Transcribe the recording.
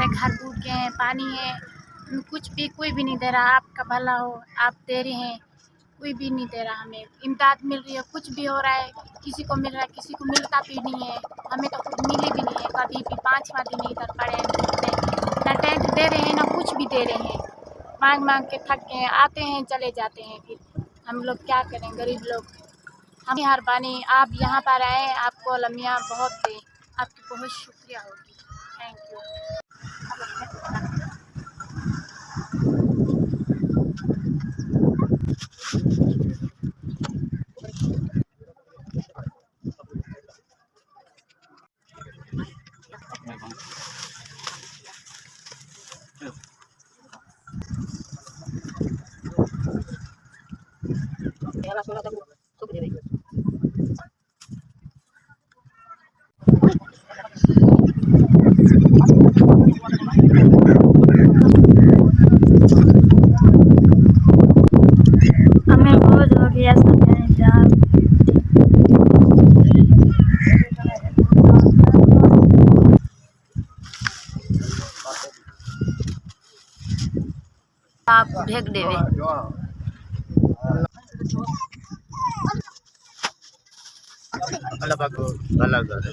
हमारे घर डूब गए हैं, पानी है, कुछ भी कोई भी नहीं दे रहा। आपका भला हो, आप दे रहे हैं, कोई भी नहीं दे रहा। हमें इमदाद मिल रही है, कुछ भी हो रहा है, किसी को मिल रहा है, किसी को मिलता भी नहीं है। हमें तो खुद मिली भी नहीं है, कभी भी 5वां दिन इधर पड़े हैं, ना टेंट दे रहे हैं ना कुछ भी दे रहे हैं। मांग मांग के थक गए हैं, आते हैं चले जाते हैं, फिर हम लोग क्या करें, गरीब लोग। हम मेहरबानी आप यहाँ पर आए, आपको अलमिया बहुत दे, आपकी बहुत शुक्रिया होगी। Thank you. हमें बहुत हो गया आप ढेक देवे अल्लाह पाक भला करे।